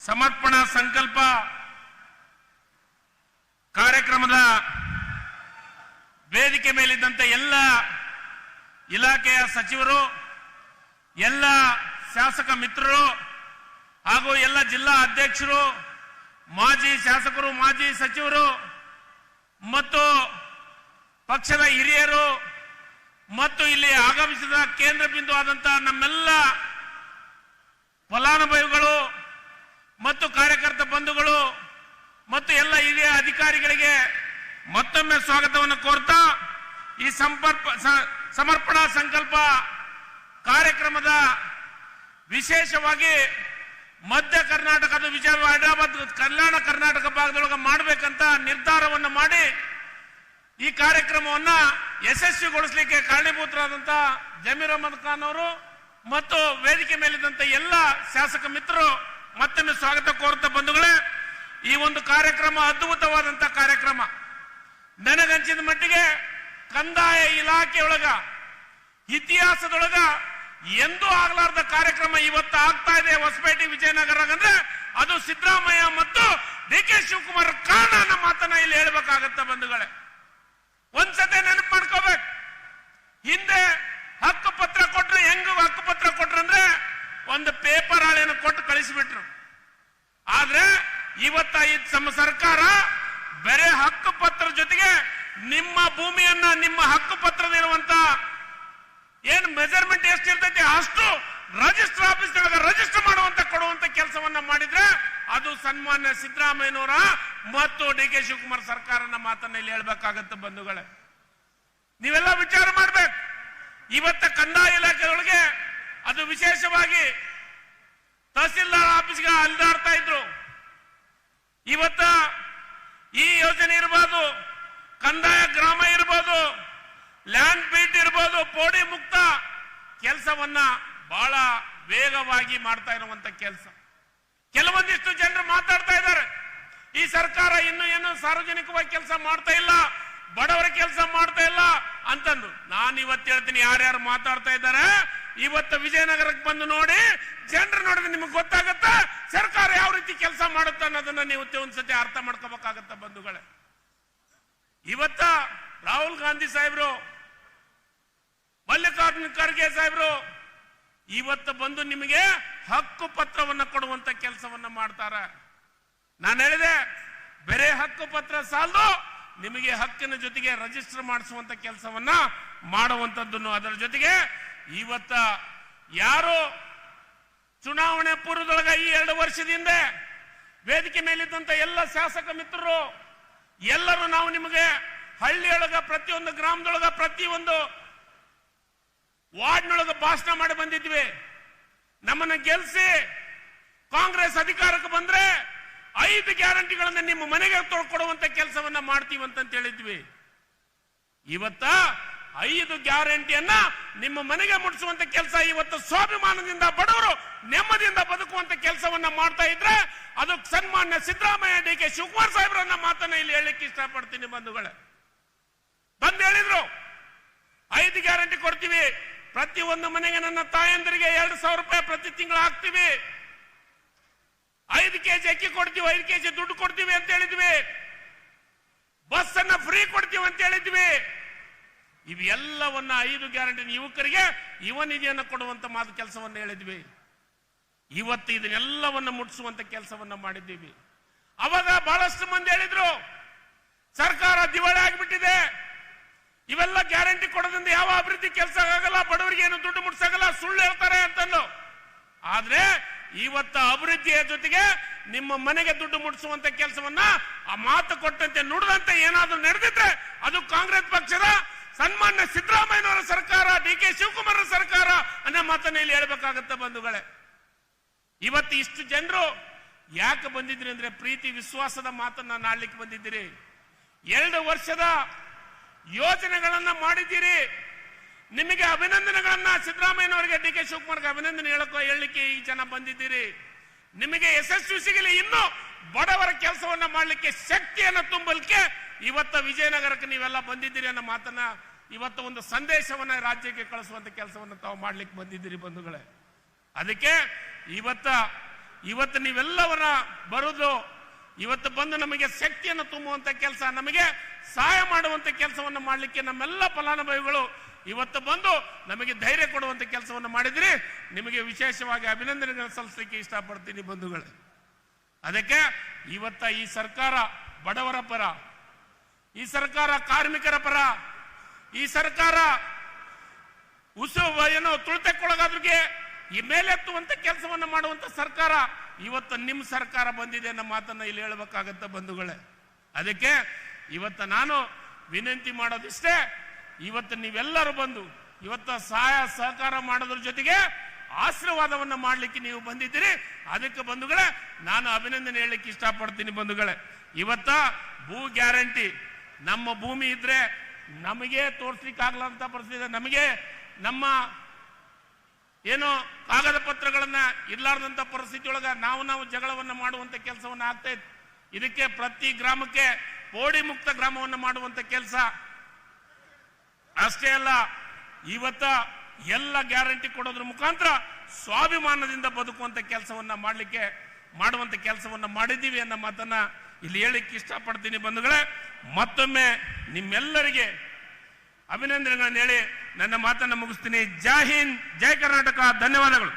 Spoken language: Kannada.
ಸಮರ್ಪಣಾ ಸಂಕಲ್ಪ ಕಾರ್ಯಕ್ರಮದ ವೇದಿಕೆ ಮೇಲಿದ್ದಂತೆ ಎಲ್ಲ ಇಲಾಖೆಯ ಸಚಿವರು, ಎಲ್ಲ ಶಾಸಕ ಮಿತ್ರರು ಹಾಗೂ ಎಲ್ಲ ಜಿಲ್ಲಾ ಅಧ್ಯಕ್ಷರು, ಮಾಜಿ ಶಾಸಕರು, ಮಾಜಿ ಸಚಿವರು ಮತ್ತು ಪಕ್ಷದ ಹಿರಿಯರು ಮತ್ತು ಇಲ್ಲಿ ಆಗಮಿಸಿದ ಕೇಂದ್ರ ಬಿಂದು ಆದಂತಹ ನಮ್ಮೆಲ್ಲ ಫಲಾನುಭವಿಗಳು ಮತ್ತು ಕಾರ್ಯಕರ್ತ ಬಂಧುಗಳು ಮತ್ತು ಎಲ್ಲ ಹಿರಿಯ ಅಧಿಕಾರಿಗಳಿಗೆ ಮತ್ತೊಮ್ಮೆ ಸ್ವಾಗತವನ್ನು ಕೋರ್ತಾ ಈ ಸಮರ್ಪಣಾ ಸಂಕಲ್ಪ ಕಾರ್ಯಕ್ರಮದ ವಿಶೇಷವಾಗಿ ಮಧ್ಯ ಕರ್ನಾಟಕದ ವಿಜಯ ಹೈದರಾಬಾದ್ ಕಲ್ಯಾಣ ಕರ್ನಾಟಕ ಭಾಗದೊಳಗೆ ಮಾಡಬೇಕಂತ ನಿರ್ಧಾರವನ್ನು ಮಾಡಿ ಈ ಕಾರ್ಯಕ್ರಮವನ್ನು ಯಶಸ್ವಿಗೊಳಿಸಲಿಕ್ಕೆ ಕಾರಣೀಭೂತರಾದಂತಹ ಜಮೀರ್ ಅಹಮದ್ ಖಾನ್ ಅವರು ಮತ್ತು ವೇದಿಕೆ ಮೇಲಿದ್ದಂತ ಎಲ್ಲ ಶಾಸಕ ಮಿತ್ರರು ಮತ್ತೊಮ್ಮೆ ಸ್ವಾಗತ ಕೋರುತ್ತಾ ಬಂಧುಗಳೇ, ಈ ಒಂದು ಕಾರ್ಯಕ್ರಮ ಅದ್ಭುತವಾದಂತಹ ಕಾರ್ಯಕ್ರಮ. ನನಗಂಚಿದ ಮಟ್ಟಿಗೆ ಕಂದಾಯ ಇಲಾಖೆಯೊಳಗ ಇತಿಹಾಸದೊಳಗ ಎಂದೂ ಆಗಲಾರದ ಕಾರ್ಯಕ್ರಮ ಇವತ್ತು ಆಗ್ತಾ ಇದೆ ಹೊಸಪೇಟೆ ವಿಜಯನಗರ ಅಂದ್ರೆ ಅದು ಸಿದ್ದರಾಮಯ್ಯ ಮತ್ತು ಡಿ.ಕೆ. ಶಿವಕುಮಾರ್ ಕಾರಣ ಅನ್ನೋ ಮಾತನ್ನ ಇಲ್ಲಿ ಹೇಳ್ಬೇಕಾಗತ್ತ ಬಂಧುಗಳೇ. ಒಂದ್ಸತಿ ನೆನಪು ಮಾಡ್ಕೋಬೇಕು, ಹಿಂದೆ ಹಕ್ಕುಪತ್ರ ಕೊಟ್ರು. ಹೆಂಗ ಹಕ್ಕುಪತ್ರ ಕೊಟ್ರು ಅಂದ್ರೆ ಒಂದು ಪೇಪರ್ ಹಾಳೆಯನ್ನು ಕೊಟ್ಟು ಕಳಿಸಿಬಿಟ್ರು. ಆದ್ರೆ ಇವತ್ತ ನಮ್ಮ ಸರ್ಕಾರ ಬೇರೆ ಹಕ್ಕುಪತ್ರ ಜೊತೆಗೆ ನಿಮ್ಮ ಭೂಮಿಯನ್ನ ನಿಮ್ಮ ಹಕ್ಕುಪತ್ರದಿರುವಂತ ಏನ್ ಮೆಜರ್ಮೆಂಟ್ ಎಷ್ಟಿರ್ತೈತಿ ಅಷ್ಟು ರಿಜಿಸ್ಟರ್ ಆಫೀಸ್ ರಿಜಿಸ್ಟರ್ ಮಾಡುವಂತ ಕೊಡುವಂತ ಕೆಲಸವನ್ನ ಮಾಡಿದ್ರೆ ಅದು ಸನ್ಮಾನ್ಯ ಸಿದ್ದರಾಮಯ್ಯನವರ ಮತ್ತು ಡಿ.ಕೆ. ಶಿವಕುಮಾರ್ ಸರ್ಕಾರನ ಮಾತನ್ನ ಇಲ್ಲಿ ಹೇಳ್ಬೇಕಾಗತ್ತೆ ಬಂಧುಗಳೇ. ನೀವೆಲ್ಲ ವಿಚಾರ ಮಾಡ್ಬೇಕು. ಇವತ್ತ ಕಂದಾಯ ಇಲಾಖೆಯೊಳಗೆ ಅದು ವಿಶೇಷವಾಗಿ ತಹಸೀಲ್ದಾರ್ ಆಫೀಸ್ಗೆ ಅಲ್ದಾಡ್ತಾ ಇದ್ರು. ಇವತ್ತ ಈ ಯೋಜನೆ ಇರಬಹುದು, ಕಂದಾಯ ಗ್ರಾಮ ಇರಬಹುದು, ಲ್ಯಾಂಡ್ ಬೀಟ್ ಇರಬಹುದು, ಪೋಡಿ ಮುಕ್ತ ಕೆಲಸವನ್ನ ಬಹಳ ವೇಗವಾಗಿ ಮಾಡ್ತಾ ಇರುವಂತ ಕೆಲಸ. ಕೆಲವೊಂದಿಷ್ಟು ಜನರು ಮಾತಾಡ್ತಾ ಇದ್ದಾರೆ, ಈ ಸರ್ಕಾರ ಇನ್ನು ಏನು ಸಾರ್ವಜನಿಕವಾಗಿ ಕೆಲಸ ಮಾಡ್ತಾ ಇಲ್ಲ, ಬಡವರ ಕೆಲಸ ಮಾಡ್ತಾ ಇಲ್ಲ ಅಂತಂದು. ನಾನು ಇವತ್ತು ಹೇಳ್ತೀನಿ, ಯಾರ್ಯಾರು ಮಾತಾಡ್ತಾ ಇದ್ದಾರೆ ಇವತ್ತು ವಿಜಯನಗರಕ್ಕೆ ಬಂದು ನೋಡಿ, ಜನರು ನೋಡಿದ್ರೆ ನಿಮಗೆ ಗೊತ್ತಾಗತ್ತ ಸರ್ಕಾರ ಯಾವ ರೀತಿ ಕೆಲಸ ಮಾಡುತ್ತೆ ಅನ್ನೋದನ್ನ ನೀವು ಒಂದ್ಸತಿ ಅರ್ಥ ಮಾಡ್ಕೋಬೇಕಾಗತ್ತ ಬಂಧುಗಳೇ. ಇವತ್ತ ರಾಹುಲ್ ಗಾಂಧಿ ಸಾಹೇಬ್ರು, ಮಲ್ಲಿಕಾರ್ಜುನ ಖರ್ಗೆ ಸಾಹೇಬ್ರು ಇವತ್ತು ಬಂದು ನಿಮಗೆ ಹಕ್ಕು ಪತ್ರವನ್ನ ಕೊಡುವಂತ ಕೆಲಸವನ್ನ ಮಾಡ್ತಾರೆ. ನಾನು ಹೇಳಿದೆ, ಬೇರೆ ಹಕ್ಕು ಪತ್ರ ಸಾಲದು, ನಿಮಗೆ ಹಕ್ಕಿನ ಜೊತೆಗೆ ರಿಜಿಸ್ಟರ್ ಮಾಡಿಸುವಂತ ಕೆಲಸವನ್ನ ಮಾಡುವಂತದ್ದನ್ನು. ಅದರ ಜೊತೆಗೆ ಇವತ್ತ ಯಾರು ಚುನಾವಣೆ ಪೂರ್ವದೊಳಗ ಈ 2 ವರ್ಷದಿಂದ ವೇದಿಕೆ ಮೇಲಿದ್ದಂತ ಎಲ್ಲ ಶಾಸಕ ಮಿತ್ರರು ಎಲ್ಲರೂ ನಾವು ನಿಮಗೆ ಹಳ್ಳಿಯೊಳಗ ಪ್ರತಿಯೊಂದು ಗ್ರಾಮದೊಳಗ ಪ್ರತಿಯೊಂದು ವಾರ್ಡ್ನೊಳಗ ಭಾಷಣ ಮಾಡಿ ಬಂದಿದ್ವಿ. ನಮ್ಮನ್ನ ಗೆಲ್ಸಿ ಕಾಂಗ್ರೆಸ್ ಅಧಿಕಾರಕ್ಕೆ ಬಂದ್ರೆ 5 ಗ್ಯಾರಂಟಿಗಳನ್ನ ನಿಮ್ಮ ಮನೆಗೆ ಕೊಡುವಂತ ಕೆಲಸವನ್ನ ಮಾಡ್ತೀವಿ ಅಂತ ಹೇಳಿದ್ವಿ. ಇವತ್ತ 5 ಗ್ಯಾರಂಟಿಯನ್ನ ನಿಮ್ಮ ಮನೆಗೆ ಮುಟ್ಟಿಸುವಂತ ಕೆಲಸ ಇವತ್ತು ಸ್ವಾಭಿಮಾನದಿಂದ ಬಡವರು ನೆಮ್ಮದಿಯಿಂದ ಬದುಕುವಂತ ಕೆಲಸವನ್ನ ಮಾಡ್ತಾ ಇದ್ರೆ ಅದು ಸನ್ಮಾನ್ಯ ಸಿದ್ದರಾಮಯ್ಯ, ಡಿ.ಕೆ. ಶಿವಕುಮಾರ್ ಸಾಹೇಬ್ರನ್ನ ಮಾತನ್ನ ಇಲ್ಲಿ ಹೇಳಲಿಕ್ಕೆ ಇಷ್ಟಪಡ್ತೀನಿ ಬಂಧುಗಳೇ. ಬಂದು ಹೇಳಿದ್ರು 5 ಗ್ಯಾರಂಟಿ ಕೊಡ್ತೀವಿ, ಪ್ರತಿಯೊಂದು ಮನೆಗೆ ನನ್ನ ತಾಯಂದರಿಗೆ 2,000 ರೂಪಾಯಿ ಪ್ರತಿ ತಿಂಗಳು ಹಾಕ್ತೀವಿ, 5 ಕೆಜಿ ಅಕ್ಕಿ ಕೊಡ್ತೀವಿ, 5 ಕೆಜಿ ದುಡ್ಡು ಕೊಡ್ತೀವಿ ಅಂತ ಹೇಳಿದ್ವಿ, ಬಸ್ ಅನ್ನ ಫ್ರೀ ಕೊಡ್ತೀವಿ ಅಂತ ಹೇಳಿದ್ವಿ. ಇವೆಲ್ಲವನ್ನ 5 ಗ್ಯಾರಂಟಿ ಯುವಕರಿಗೆ ಯುವ ನಿಧಿಯನ್ನು ಕೊಡುವಂತ ಮಾತು ಕೆಲಸವನ್ನ ಹೇಳಿದ್ವಿ. ಇವತ್ತು ಇದನ್ನೆಲ್ಲವನ್ನ ಮುಟ್ಟಿಸುವಂತ ಕೆಲಸವನ್ನ ಮಾಡಿದ್ದೀವಿ. ಅವಾಗ ಬಹಳಷ್ಟು ಮಂದಿ ಹೇಳಿದ್ರು ಸರ್ಕಾರ ದಿವಾಳಿ ಆಗಿಬಿಟ್ಟಿದೆ, ಇವೆಲ್ಲ ಗ್ಯಾರಂಟಿ ಕೊಡೋದ್ರಿಂದ ಯಾವ ಅಭಿವೃದ್ಧಿ ಕೆಲಸ ಆಗಲ್ಲ, ಬಡವರಿಗೆ ಏನು ದುಡ್ಡು ಮುಟ್ಸಾಗಲ್ಲ, ಸುಳ್ಳು ಹೇಳ್ತಾರೆ ಅಂತಂದು. ಆದ್ರೆ ಇವತ್ತ ಅಭಿವೃದ್ಧಿಯ ಜೊತೆಗೆ ನಿಮ್ಮ ಮನೆಗೆ ದುಡ್ಡು ಮುಟ್ಟಿಸುವಂತ ಕೆಲಸವನ್ನ ಆ ಮಾತು ಕೊಟ್ಟಂತೆ ನುಡಿದಂತೆ ಏನಾದ್ರೂ ನಡೆದಿದ್ರೆ ಅದು ಕಾಂಗ್ರೆಸ್ ಪಕ್ಷದ ಸನ್ಮಾನ್ಯ ಸಿದ್ದರಾಮಯ್ಯನವರ ಸರ್ಕಾರ, ಡಿ.ಕೆ. ಶಿವಕುಮಾರ್ ಸರ್ಕಾರ ಅನ್ನೋ ಮಾತನ್ನ ಇಲ್ಲಿ ಹೇಳ್ಬೇಕಾಗತ್ತ ಬಂಧುಗಳೇ. ಇವತ್ತು ಇಷ್ಟು ಜನರು ಯಾಕೆ ಬಂದಿದ್ರಿ ಅಂದ್ರೆ ಪ್ರೀತಿ ವಿಶ್ವಾಸದ ಮಾತನ್ನ ನಾಡ್ಲಿಕ್ಕೆ ಬಂದಿದ್ದೀರಿ. 2 ವರ್ಷದ ಯೋಜನೆಗಳನ್ನ ಮಾಡಿದ್ದೀರಿ. ನಿಮಗೆ ಅಭಿನಂದನೆಗಳನ್ನ ಸಿದ್ದರಾಮಯ್ಯನವರಿಗೆ, ಡಿ.ಕೆ. ಶಿವಕುಮಾರ್ಗೆ ಅಭಿನಂದನೆ ಹೇಳಲಿಕ್ಕೆ ಈ ಜನ ಬಂದಿದ್ದೀರಿ. ನಿಮಗೆ ಯಶಸ್ವಿ ಸಿಗಲಿ, ಇನ್ನು ಬಡವರ ಕೆಲಸವನ್ನ ಮಾಡಲಿಕ್ಕೆ ಶಕ್ತಿಯನ್ನ ತುಂಬಲಿಕ್ಕೆ ಇವತ್ತ ವಿಜಯನಗರಕ್ಕೆ ನೀವೆಲ್ಲ ಬಂದಿದ್ದೀರಿ ಅನ್ನೋ ಮಾತನ್ನ ಇವತ್ತು ಒಂದು ಸಂದೇಶವನ್ನ ರಾಜ್ಯಕ್ಕೆ ಕಳಿಸುವಂತ ಕೆಲಸವನ್ನು ತಾವು ಮಾಡ್ಲಿಕ್ಕೆ ಬಂದಿದ್ದೀರಿ ಬಂಧುಗಳೇ. ಅದಕ್ಕೆ ಇವತ್ತ ಇವತ್ತು ನೀವೆಲ್ಲವರ ಬರುವುದು ಇವತ್ತು ಬಂದು ನಮಗೆ ಶಕ್ತಿಯನ್ನು ತುಂಬುವಂತ ಕೆಲಸ, ನಮಗೆ ಸಹಾಯ ಮಾಡುವಂತ ಕೆಲಸವನ್ನು ಮಾಡಲಿಕ್ಕೆ ನಮ್ಮೆಲ್ಲ ಫಲಾನುಭವಿಗಳು ಇವತ್ತು ಬಂದು ನಮಗೆ ಧೈರ್ಯ ಕೊಡುವಂತ ಕೆಲಸವನ್ನು ಮಾಡಿದ್ರಿ. ನಿಮಗೆ ವಿಶೇಷವಾಗಿ ಅಭಿನಂದನೆಗಳನ್ನು ಸಲ್ಲಿಸಲಿಕ್ಕೆ ಇಷ್ಟಪಡ್ತೀನಿ ಬಂಧುಗಳೇ. ಅದಕ್ಕೆ ಇವತ್ತ ಈ ಸರ್ಕಾರ ಬಡವರ ಪರ, ಈ ಸರ್ಕಾರ ಕಾರ್ಮಿಕರ ಪರ, ಈ ಸರ್ಕಾರ ಏನು ತುಳಿತಕ್ಕೊಳಗಾದ್ರಿಗೆ ಈ ಮೇಲೆತ್ತುವಂತ ಕೆಲಸವನ್ನು ಮಾಡುವಂತ ಸರ್ಕಾರ ಇವತ್ತು ನಿಮ್ಮ ಸರ್ಕಾರ ಬಂದಿದೆ ಅನ್ನೋ ಮಾತನ್ನ ಇಲ್ಲಿ ಹೇಳಬೇಕಾಗತ್ತ ಬಂಧುಗಳೇ. ಅದಕ್ಕೆ ಇವತ್ತು ನಾನು ವಿನಂತಿ ಮಾಡೋದಿಷ್ಟೇ, ಇವತ್ತು ನೀವೆಲ್ಲರೂ ಬಂದು ಇವತ್ತು ಸಹಾಯ ಸಹಕಾರ ಮಾಡೋದ್ರ ಜೊತೆಗೆ ಆಶೀರ್ವಾದವನ್ನ ಮಾಡಲಿಕ್ಕೆ ನೀವು ಬಂದಿದ್ದೀರಿ. ಅದಕ್ಕೆ ಬಂಧುಗಳೇ ನಾನು ಅಭಿನಂದನೆ ಹೇಳಲಿಕ್ಕೆ ಇಷ್ಟಪಡ್ತೀನಿ ಬಂಧುಗಳೇ. ಇವತ್ತ ಭೂ ಗ್ಯಾರಂಟಿ, ನಮ್ಮ ಭೂಮಿ ಇದ್ರೆ ನಮಗೆ ತೋರಿಸ್ಲಿಕ್ಕೆ ಆಗ್ಲಂತ ಪರಿಸ್ಥಿತಿ, ನಮಗೆ ನಮ್ಮ ಏನು ಕಾಗದ ಪತ್ರಗಳನ್ನ ಇರ್ಲಾರ್ದಂತ ಪರಿಸ್ಥಿತಿ ಒಳಗ ನಾವು ಜಗಳವನ್ನ ಮಾಡುವಂತ ಕೆಲಸವನ್ನ ಆಗ್ತಾ ಇತ್ತು. ಇದಕ್ಕೆ ಪ್ರತಿ ಗ್ರಾಮಕ್ಕೆ ಪೋಡಿ ಮುಕ್ತ ಗ್ರಾಮವನ್ನ ಮಾಡುವಂತ ಕೆಲಸ ಅಷ್ಟೇ ಅಲ್ಲ, ಇವತ್ತ ಎಲ್ಲ ಗ್ಯಾರಂಟಿ ಕೊಡೋದ್ರ ಮುಖಾಂತರ ಸ್ವಾಭಿಮಾನದಿಂದ ಬದುಕುವಂತ ಕೆಲಸವನ್ನ ಮಾಡುವಂತ ಕೆಲಸವನ್ನ ಮಾಡಿದ್ದೀವಿ ಅನ್ನೋ ಮಾತನ್ನ ಇಲ್ಲಿ ಹೇಳಿಕ್ಕೆ ಇಷ್ಟಪಡ್ತೀನಿ ಬಂಧುಗಳೇ. ಮತ್ತೊಮ್ಮೆ ನಿಮ್ಮೆಲ್ಲರಿಗೆ ಅಭಿನಂದನೆಗಳನ್ನು ಹೇಳಿ ನನ್ನ ಮಾತನ್ನು ಮುಗಿಸ್ತೀನಿ. ಜೈ ಹಿಂದ್, ಜೈ ಕರ್ನಾಟಕ, ಧನ್ಯವಾದಗಳು.